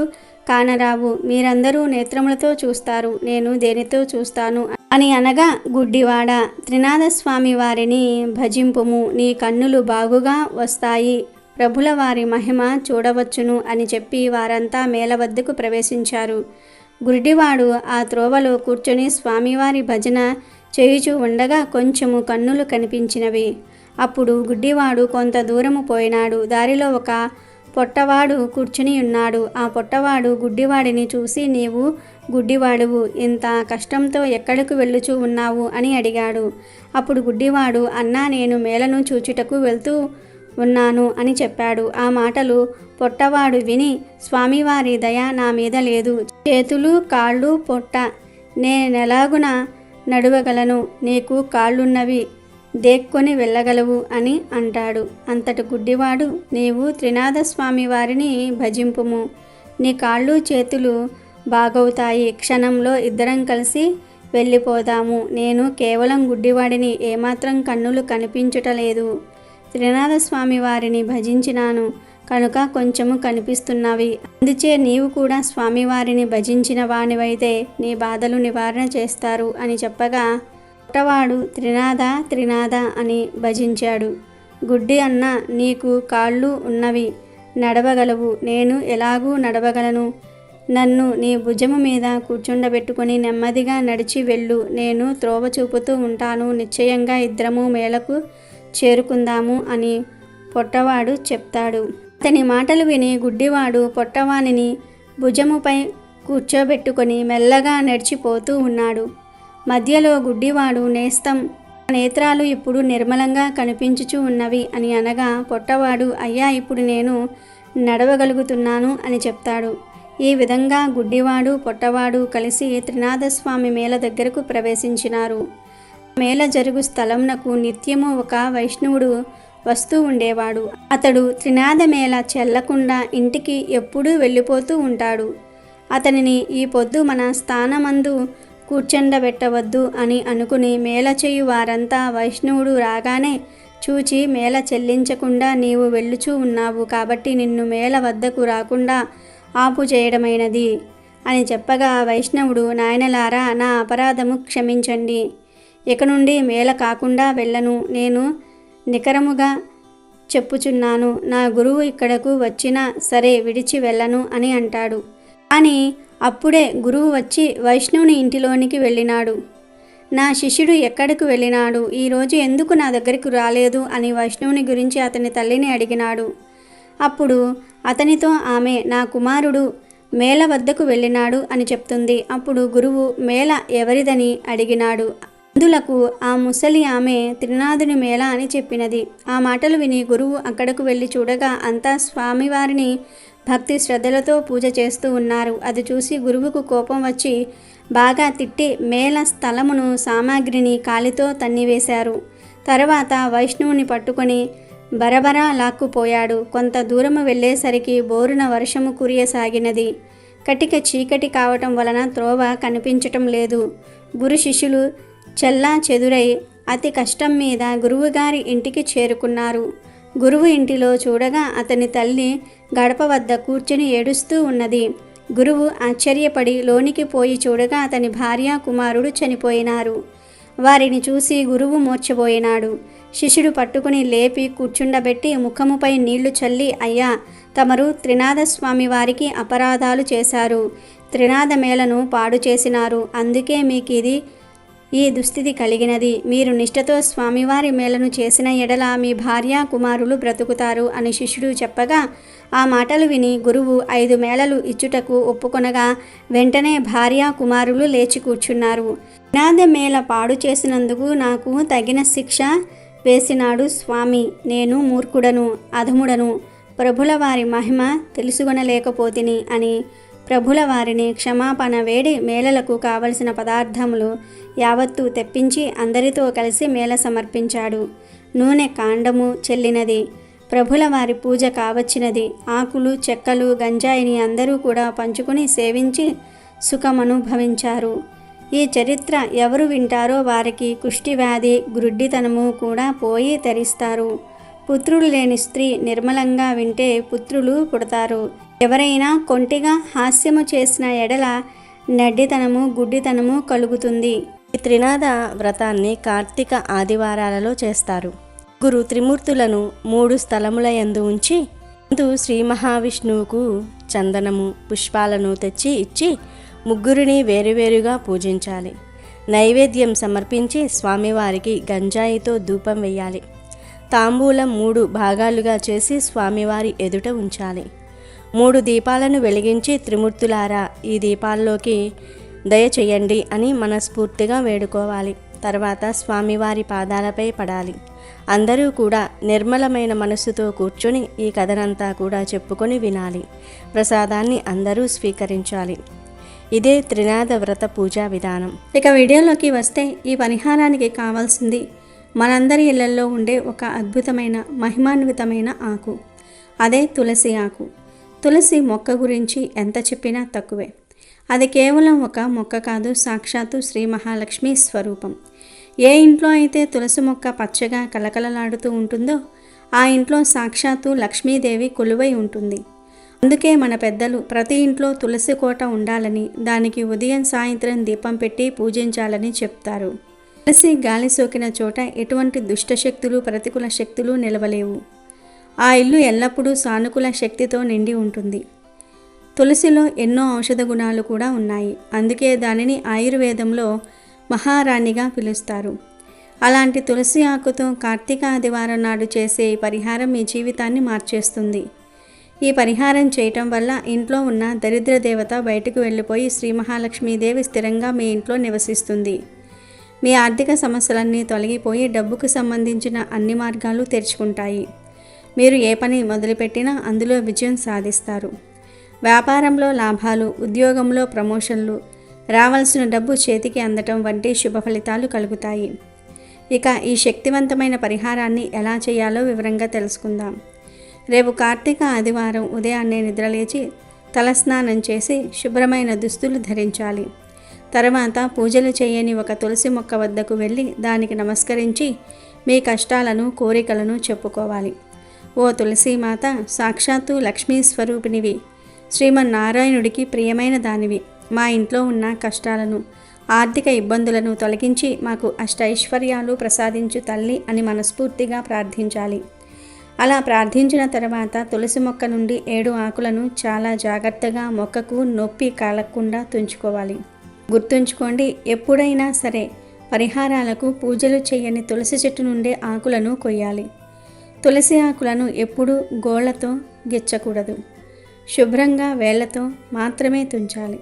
కానరావు, మీరందరూ నేత్రములతో చూస్తారు, నేను దేనితో చూస్తాను అని అనగా, గుడ్డివాడ, త్రినాథస్వామి వారిని భజింపుము, నీ కన్నులు బాగుగా వస్తాయి, ప్రభుల వారి మహిమ చూడవచ్చును అని చెప్పి వారంతా మేళ వద్దకు ప్రవేశించారు. గుడ్డివాడు ఆ త్రోవలో కూర్చొని స్వామివారి భజన చేయుచూ ఉండగా కొంచెము కన్నులు కనిపించినవి. అప్పుడు గుడ్డివాడు కొంత దూరము పోయినాడు. దారిలో ఒక పొట్టవాడు కూర్చుని ఉన్నాడు. ఆ పొట్టవాడు గుడ్డివాడిని చూసి, నీవు గుడ్డివాడువు, ఇంత కష్టంతో ఎక్కడికి వెళ్ళుచూ ఉన్నావు అని అడిగాడు. అప్పుడు గుడ్డివాడు, అన్నా నేను మేళను చూచుటకు వెళ్తూ ఉన్నాను అని చెప్పాడు. ఆ మాటలు పొట్టవాడు విని, స్వామివారి దయ నా మీద లేదు, చేతులు కాళ్ళు పొట్ట, నేనెలాగున నడవగలను, నీకు కాళ్ళున్నవి, దేక్కొని వెళ్ళగలవు అని అంటాడు. అంతటి గుడ్డివాడు, నీవు త్రినాథస్వామి వారిని భజింపుము, నీ కాళ్ళు చేతులు బాగవుతాయి, క్షణంలో ఇద్దరం కలిసి వెళ్ళిపోదాము, నేను కేవలం గుడ్డివాడిని, ఏమాత్రం కన్నులు కనిపించుటలేదు, త్రినాథస్వామి వారిని భజించినాను కనుక కొంచెము కనిపిస్తున్నవి, అందుచే నీవు కూడా స్వామివారిని భజించిన వానివైతే నీ బాధలు నివారణ చేస్తారు అని చెప్పగా, పొట్టవాడు త్రినాథ త్రినాథ అని భజించాడు. గుడ్డి అన్న, నీకు కాళ్ళు ఉన్నవి, నడవగలవు, నేను ఎలాగూ నడవగలను, నన్ను నీ భుజము మీద కూర్చుండబెట్టుకొని నెమ్మదిగా నడిచి వెళ్ళు, నేను త్రోవ చూపుతూ ఉంటాను, నిశ్చయంగా ఇద్దరము మేళకు చేరుకుందాము అని పొట్టవాడు చెప్తాడు. అతని మాటలు విని గుడ్డివాడు పొట్టవానిని భుజముపై కూర్చోబెట్టుకొని మెల్లగా నడిచిపోతూ ఉన్నాడు. మధ్యలో గుడ్డివాడు, నేస్తం, నేత్రాలు ఇప్పుడు నిర్మలంగా కనిపించుచూ ఉన్నవి అని అనగా పొట్టవాడు, అయ్యా ఇప్పుడు నేను నడవగలుగుతున్నాను అని చెప్తాడు. ఈ విధంగా గుడ్డివాడు పొట్టవాడు కలిసి త్రినాథస్వామి మేళ దగ్గరకు ప్రవేశించినారు. మేళ జరుగు స్థలంనకు నిత్యము ఒక వైష్ణవుడు వస్తూ ఉండేవాడు. అతడు త్రినాథ మేళ చెల్లకుండా ఇంటికి ఎప్పుడూ వెళ్ళిపోతూ ఉంటాడు. అతనిని ఈ పొద్దు మన స్థానమందు కూర్చొండబెట్టవద్దు అని అనుకుని మేళ చేయు వారంతా వైష్ణవుడు రాగానే చూచి మేళ చెల్లించకుండా నీవు వెళ్ళుచూ ఉన్నావు కాబట్టి నిన్ను మేళ వద్దకు రాకుండా ఆపు చేయడమైనది అని చెప్పగా వైష్ణవుడు, నాయనలారా నా అపరాధము క్షమించండి, ఇక నుండి మేళ కాకుండా వెళ్ళను, నేను నికరముగా చెప్పుచున్నాను, నా గురువు ఇక్కడకు వచ్చినా సరే విడిచి వెళ్ళను అని అంటాడు. అని అప్పుడే గురువు వచ్చి వైష్ణవుని ఇంటిలోనికి వెళ్ళినాడు. నా శిష్యుడు ఎక్కడికి వెళ్ళినాడు, ఈరోజు ఎందుకు నా దగ్గరికి రాలేదు అని వైష్ణవుని గురించి అతని తల్లిని అడిగినాడు. అప్పుడు అతనితో ఆమె, నా కుమారుడు మేళ వద్దకు వెళ్ళినాడు అని చెప్తుంది. అప్పుడు గురువు మేళ ఎవరిదని అడిగినాడు. అందులకు ఆ ముసలి ఆమె త్రినాథుని మేళ అని చెప్పినది. ఆ మాటలు విని గురువు అక్కడకు వెళ్ళి చూడగా అంతా స్వామివారిని భక్తి శ్రద్ధలతో పూజ చేస్తూ ఉన్నారు. అది చూసి గురువుకు కోపం వచ్చి బాగా తిట్టి మేళ స్థలమును సామాగ్రిని కాలితో తన్నివేశారు. తర్వాత వైష్ణవుని పట్టుకొని బరబరా లాక్కుపోయాడు. కొంత దూరము వెళ్ళేసరికి బోరున వర్షము కురియసాగినది. కటిక చీకటి కావటం వలన త్రోవ కనిపించటం లేదు. గురు శిష్యులు చెల్లా చెదురై అతి కష్టం మీద గురువుగారి ఇంటికి చేరుకున్నారు. గురువు ఇంటిలో చూడగా అతని తల్లి గడప వద్ద కూర్చుని ఏడుస్తూ ఉన్నది. గురువు ఆశ్చర్యపడి లోనికి పోయి చూడగా అతని భార్య కుమారుడు చనిపోయినారు. వారిని చూసి గురువు మూర్ఛపోయినాడు. శిష్యుడు పట్టుకుని లేపి కూర్చుండబెట్టి ముఖముపై నీళ్లు చల్లి, అయ్యా తమరు త్రినాథస్వామి వారికి అపరాధాలు చేశారు, త్రినాథ మేళను పాడు చేసినారు, అందుకే మీకు ఈ దుస్థితి కలిగినది. మీరు నిష్ఠతో స్వామివారి మేళను చేసిన ఎడల మీ భార్య కుమారులు బ్రతుకుతారు అని శిష్యుడు చెప్పగా ఆ మాటలు విని గురువు 5 మేళలు ఇచ్చుటకు ఒప్పుకొనగా వెంటనే భార్య కుమారులు లేచి కూర్చున్నారు. త్రినాథ మేళ పాడు చేసినందుకు నాకు తగిన శిక్ష వేసినాడు స్వామి. నేను మూర్ఖుడను, అధముడను, ప్రభుల వారి మహిమ తెలుసుకొనలేకపోతిని అని ప్రభుల వారిని క్షమాపణ వేడి మేళలకు కావలసిన పదార్థములు యావత్తు తెప్పించి అందరితో కలిసి మేళ సమర్పించాడు. నూనె కాండము చెల్లినది. ప్రభుల వారి పూజ కావచ్చినది. ఆకులు చెక్కలు గంజాయిని అందరూ కూడా పంచుకుని సేవించి సుఖమనుభవించారు. ఈ చరిత్ర ఎవరు వింటారో వారికి కుష్ఠివ్యాధి గ్రుడ్డితనము కూడా పోయి తరిస్తారు. పుత్రులు లేని స్త్రీ నిర్మలంగా వింటే పుత్రులు పుడతారు. ఎవరైనా కొంటిగా హాస్యము చేసిన ఎడల నడ్డితనము గుడ్డితనము కలుగుతుంది.
ఈ త్రినాథ వ్రతాన్ని కార్తీక ఆదివారాలలో చేస్తారు. గురు త్రిమూర్తులను 3 స్థలముల యందు ఉంచి ముందు శ్రీ మహావిష్ణువుకు చందనము పుష్పాలను తెచ్చి ఇచ్చి ముగ్గురిని వేరువేరుగా పూజించాలి. నైవేద్యం సమర్పించి స్వామివారికి గంజాయితో ధూపం వేయాలి. తాంబూలం 3 భాగాలుగా చేసి స్వామివారి ఎదుట ఉంచాలి. 3 దీపాలను వెలిగించి త్రిమూర్తులారా ఈ దీపాల్లోకి దయచేయండి అని మనస్ఫూర్తిగా వేడుకోవాలి. తర్వాత స్వామివారి పాదాలపై పడాలి. అందరూ కూడా నిర్మలమైన మనస్సుతో కూర్చొని ఈ కథనంతా కూడా చెప్పుకొని వినాలి. ప్రసాదాన్ని అందరూ స్వీకరించాలి. ఇదే త్రినాథ వ్రత పూజా విధానం.
ఇక వీడియోలోకి వస్తే ఈ పరిహారానికి కావాల్సింది మనందరి ఇళ్లలో ఉండే ఒక అద్భుతమైన మహిమాన్వితమైన ఆకు, అదే తులసి ఆకు. తులసి మొక్క గురించి ఎంత చెప్పినా తక్కువే. అది కేవలం ఒక మొక్క కాదు, సాక్షాత్తు శ్రీ మహాలక్ష్మి స్వరూపం. ఏ ఇంట్లో అయితే తులసి మొక్క పచ్చగా కలకలలాడుతూ ఉంటుందో ఆ ఇంట్లో సాక్షాత్తు లక్ష్మీదేవి కొలువై ఉంటుంది. అందుకే మన పెద్దలు ప్రతి ఇంట్లో తులసి కోట ఉండాలని, దానికి ఉదయం సాయంత్రం దీపం పెట్టి పూజించాలని చెప్తారు. తులసి గాలి సోకిన చోట ఎటువంటి దుష్టశక్తులు ప్రతికూల శక్తులు నిలవలేవు. ఆ ఇల్లు ఎల్లప్పుడూ సానుకూల శక్తితో నిండి ఉంటుంది. తులసిలో ఎన్నో ఔషధ గుణాలు కూడా ఉన్నాయి. అందుకే దానిని ఆయుర్వేదంలో మహారాణిగా పిలుస్తారు. అలాంటి తులసి ఆకుతో కార్తీక ఆదివారం నాడు చేసే ఈ పరిహారం మీ జీవితాన్ని మార్చేస్తుంది. ఈ పరిహారం చేయటం వల్ల ఇంట్లో ఉన్న దరిద్ర దేవత బయటకు వెళ్ళిపోయి శ్రీ మహాలక్ష్మీదేవి స్థిరంగా మీ ఇంట్లో నివసిస్తుంది. మీ ఆర్థిక సమస్యలన్నీ తొలగిపోయి డబ్బుకు సంబంధించిన అన్ని మార్గాలు తెరుచుకుంటాయి. మీరు ఏ పని మొదలుపెట్టినా అందులో విజయం సాధిస్తారు. వ్యాపారంలో లాభాలు, ఉద్యోగంలో ప్రమోషన్లు, రావాల్సిన డబ్బు చేతికి అందటం వంటి శుభ ఫలితాలు కలుగుతాయి. ఇక ఈ శక్తివంతమైన పరిహారాన్ని ఎలా చేయాలో వివరంగా తెలుసుకుందాం. రేపు కార్తీక ఆదివారం ఉదయాన్నే నిద్రలేచి తలస్నానం చేసి శుభ్రమైన దుస్తులు ధరించాలి. తర్వాత పూజలు చేయని ఒక తులసి మొక్క వద్దకు వెళ్ళి దానికి నమస్కరించి మీ కష్టాలను, కోరికలను చెప్పుకోవాలి. ఓ తులసీమాత, సాక్షాత్తు లక్ష్మీ స్వరూపిణివి, శ్రీమన్నారాయణుడికి ప్రియమైన దానివి. మా ఇంట్లో ఉన్న కష్టాలను, ఆర్థిక ఇబ్బందులను తొలగించి మాకు అష్టైశ్వర్యాలు ప్రసాదించు తల్లి అని మనస్ఫూర్తిగా ప్రార్థించాలి. అలా ప్రార్థించిన తర్వాత తులసి మొక్క నుండి 7 ఆకులను చాలా జాగ్రత్తగా మొక్కకు నొప్పి కలగకుండా తుంచుకోవాలి. గుర్తుంచుకోండి, ఎప్పుడైనా సరే పరిహారాలకు పూజలు చేయని తులసి చెట్టు నుండే ఆకులను కొయ్యాలి. తులసి ఆకులను ఎప్పుడూ గోళ్లతో గిచ్చకూడదు. శుభ్రంగా వేళ్లతో మాత్రమే తుంచాలి.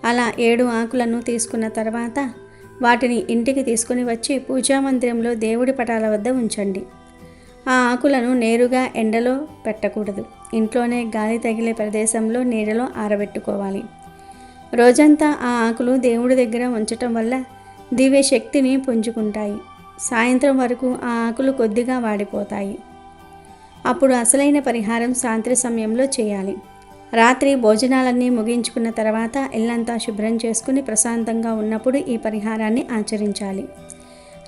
అలా 7 ఆకులను తీసుకున్న తర్వాత వాటిని ఇంటికి తీసుకుని వచ్చి పూజామందిరంలో దేవుడి పటాల వద్ద ఉంచండి. ఆ ఆకులను నేరుగా ఎండలో పెట్టకూడదు. ఇంట్లోనే గాలి తగిలే ప్రదేశంలో నీడలో ఆరబెట్టుకోవాలి. రోజంతా ఆ ఆకులు దేవుడి దగ్గర ఉంచటం వల్ల దివ్య శక్తిని పుంజుకుంటాయి. సాయంత్రం వరకు ఆ ఆకులు కొద్దిగా వాడిపోతాయి. అప్పుడు అసలైన పరిహారం సాయంత్ర సమయంలో చేయాలి. రాత్రి భోజనాలన్నీ ముగించుకున్న తర్వాత ఇల్లంతా శుభ్రం చేసుకుని ప్రశాంతంగా ఉన్నప్పుడు ఈ పరిహారాన్ని ఆచరించాలి.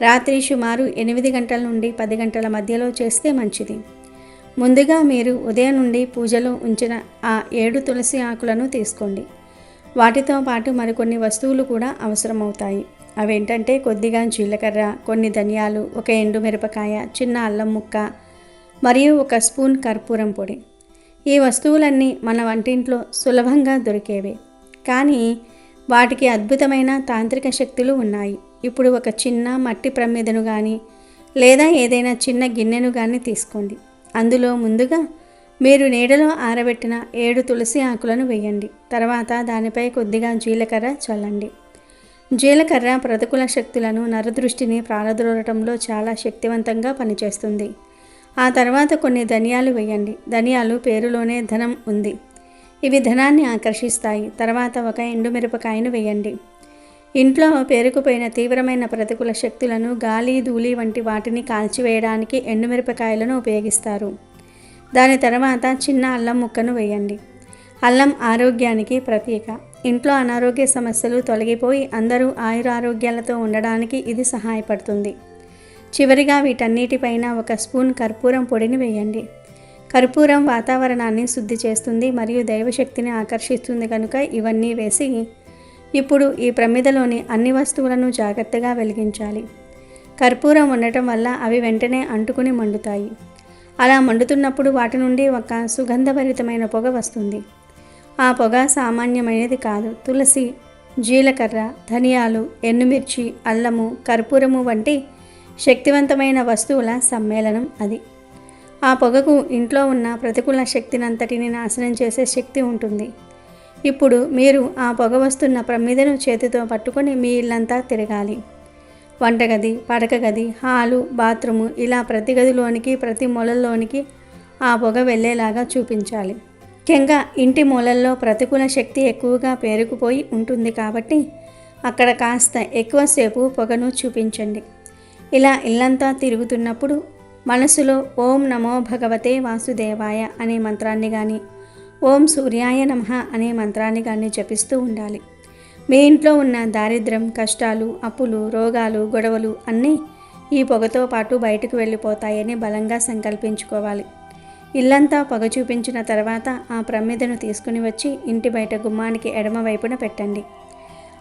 రాత్రి సుమారు 8 గంటల నుండి 10 గంటల మధ్యలో చేస్తే మంచిది. ముందుగా మీరు ఉదయం నుండి పూజలో ఉంచిన ఆ 7 తులసి ఆకులను తీసుకోండి. వాటితో పాటు మరికొన్ని వస్తువులు కూడా అవసరమవుతాయి. అవేంటంటే కొద్దిగా జీలకర్ర, కొన్ని ధనియాలు, ఒక ఎండుమిరపకాయ, చిన్న అల్లం ముక్క మరియు 1 స్పూన్ కర్పూరం పొడి. ఈ వస్తువులన్నీ మన వంటింట్లో సులభంగా దొరికేవే, కానీ వాటికి అద్భుతమైన తాంత్రిక శక్తులు ఉన్నాయి. ఇప్పుడు ఒక చిన్న మట్టి ప్రమిదను కానీ లేదా ఏదైనా చిన్న గిన్నెను కానీ తీసుకోండి. అందులో ముందుగా మీరు నీడలో ఆరబెట్టిన 7 తులసి ఆకులను వేయండి. తర్వాత దానిపై కొద్దిగా జీలకర్ర చల్లండి. జీలకర్ర ప్రతికూల శక్తులను, నరదృష్టిని ప్రారద్రోలటంలో చాలా శక్తివంతంగా పనిచేస్తుంది. ఆ తర్వాత కొన్ని ధనియాలు వేయండి. ధనియాలు పేరులోనే ధనం ఉంది. ఇవి ధనాన్ని ఆకర్షిస్తాయి. తర్వాత 1 ఎండుమిరపకాయను వేయండి. ఇంట్లో పేరుకుపోయిన తీవ్రమైన ప్రతికూల శక్తులను, గాలి, ధూళి వంటి వాటిని కాల్చివేయడానికి ఎండుమిరపకాయలను ఉపయోగిస్తారు. దాని తర్వాత చిన్న అల్లం ముక్కను వేయండి. అల్లం ఆరోగ్యానికి ప్రతీక. ఇంట్లో అనారోగ్య సమస్యలు తొలగిపోయి అందరూ ఆయురారోగ్యాలతో ఉండడానికి ఇది సహాయపడుతుంది. చివరిగా వీటన్నిటిపైన 1 స్పూన్ కర్పూరం పొడిని వేయండి. కర్పూరం వాతావరణాన్ని శుద్ధి చేస్తుంది మరియు దైవశక్తిని ఆకర్షిస్తుంది కనుక ఇవన్నీ వేసి ఇప్పుడు ఈ ప్రమిదలోని అన్ని వస్తువులను జాగ్రత్తగా వెలిగించాలి. కర్పూరం ఉండటం వల్ల అవి వెంటనే అంటుకుని మండుతాయి. అలా మండుతున్నప్పుడు వాటి నుండి ఒక సుగంధభరితమైన పొగ వస్తుంది. ఆ పొగ సామాన్యమైనది కాదు. తులసి, జీలకర్ర, ధనియాలు, ఎండుమిర్చి, అల్లము, కర్పూరము వంటి శక్తివంతమైన వస్తువుల సమ్మేళనం అది. ఆ పొగకు ఇంట్లో ఉన్న ప్రతికూల శక్తినంతటిని నాశనం చేసే శక్తి ఉంటుంది. ఇప్పుడు మీరు ఆ పొగ వస్తున్న ప్రమిదను చేతితో పట్టుకొని మీ ఇల్లంతా తిరగాలి. వంటగది, పడక గది, హాలు, బాత్రూము ఇలా ప్రతి గదిలోనికి, ప్రతి మూలల్లోనికి ఆ పొగ వెళ్ళేలాగా చూపించాలి. ముఖ్యంగా ఇంటి మూలల్లో ప్రతికూల శక్తి ఎక్కువగా పేరుకుపోయి ఉంటుంది కాబట్టి అక్కడ కాస్త ఎక్కువసేపు పొగను చూపించండి. ఇలా ఇల్లంతా తిరుగుతున్నప్పుడు మనసులో ఓం నమో భగవతే వాసుదేవాయ అనే మంత్రాన్ని కానీ, ఓం సూర్యాయ నమః అనే మంత్రాన్ని కానీ జపిస్తూ ఉండాలి. మీ ఇంట్లో ఉన్న దారిద్ర్యం, కష్టాలు, అప్పులు, రోగాలు, గొడవలు అన్నీ ఈ పొగతో పాటు బయటకు వెళ్ళిపోతాయని బలంగా సంకల్పించుకోవాలి. ఇల్లంతా పొగ చూపించిన తర్వాత ఆ ప్రమిదను తీసుకుని వచ్చి ఇంటి బయట గుమ్మానికి ఎడమ వైపున పెట్టండి.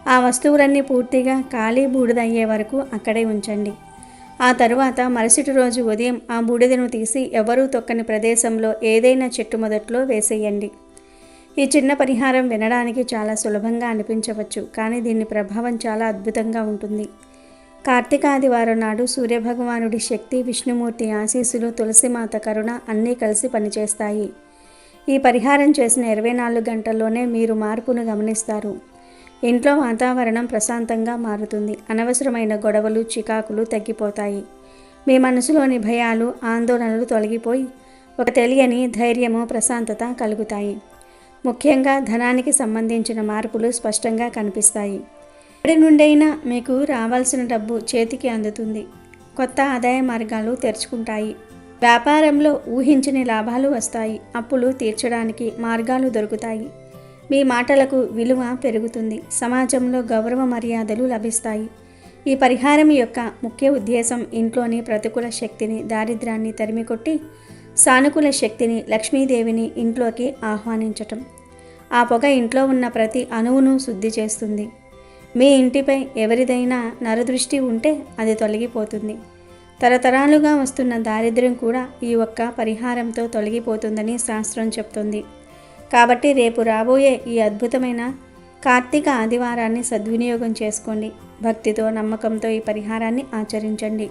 ఆ వస్తువులన్నీ పూర్తిగా ఖాళీ బూడిదయ్యే వరకు అక్కడే ఉంచండి. ఆ తరువాత మరుసటి రోజు ఉదయం ఆ బూడిదను తీసి ఎవరూ తొక్కని ప్రదేశంలో ఏదైనా చెట్టు మొదట్లో వేసేయండి. ఈ చిన్న పరిహారం వినడానికి చాలా సులభంగా అనిపించవచ్చు, కానీ దీని ప్రభావం చాలా అద్భుతంగా ఉంటుంది. కార్తీక ఆదివారం నాడు సూర్యభగవానుడి శక్తి, విష్ణుమూర్తి ఆశీస్సులు, తులసిమాత కరుణ అన్నీ కలిసి పనిచేస్తాయి. ఈ పరిహారం చేసిన 24 గంటల్లోనే మీరు మార్పును గమనిస్తారు. ఇంట్లో వాతావరణం ప్రశాంతంగా మారుతుంది. అనవసరమైన గొడవలు, చికాకులు తగ్గిపోతాయి. మీ మనసులోని భయాలు, ఆందోళనలు తొలగిపోయి ఒక తెలియని ధైర్యము, ప్రశాంతత కలుగుతాయి. ముఖ్యంగా ధనానికి సంబంధించిన మార్పులు స్పష్టంగా కనిపిస్తాయి. ఎక్కడి నుండైనా మీకు రావాల్సిన డబ్బు చేతికి అందుతుంది. కొత్త ఆదాయ మార్గాలు తెరుచుకుంటాయి. వ్యాపారంలో ఊహించని లాభాలు వస్తాయి. అప్పులు తీర్చడానికి మార్గాలు దొరుకుతాయి. మీ మాటలకు విలువ పెరుగుతుంది. సమాజంలో గౌరవ మర్యాదలు లభిస్తాయి. ఈ పరిహారం యొక్క ముఖ్య ఉద్దేశం ఇంట్లోని ప్రతికూల శక్తిని, దారిద్ర్యాన్ని తరిమికొట్టి సానుకూల శక్తిని, లక్ష్మీదేవిని ఇంట్లోకి ఆహ్వానించటం. ఆ పొగ ఇంట్లో ఉన్న ప్రతి అణువును శుద్ధి చేస్తుంది. మీ ఇంటిపై ఎవరిదైనా నరదృష్టి ఉంటే అది తొలగిపోతుంది. తరతరాలుగా వస్తున్న దారిద్ర్యం కూడా ఈ ఒక్క పరిహారంతో తొలగిపోతుందని శాస్త్రం చెప్తుంది. కాబట్టి రేపు రాబోయే ఈ అద్భుతమైన కార్తీక ఆదివారాన్ని సద్వినియోగం చేసుకోండి. భక్తితో, నమ్మకంతో ఈ పరిహారాన్ని ఆచరించండి.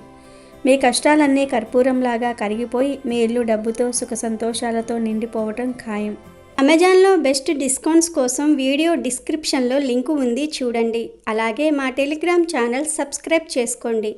మీ కష్టాలన్నీ కర్పూరంలాగా కరిగిపోయి మీ ఇల్లు డబ్బుతో, సుఖ సంతోషాలతో నిండిపోవటం ఖాయం.
అమెజాన్లో బెస్ట్ డిస్కౌంట్స్ కోసం వీడియో డిస్క్రిప్షన్లో లింకు ఉంది, చూడండి. అలాగే మా టెలిగ్రామ్ ఛానల్ సబ్స్క్రైబ్ చేసుకోండి.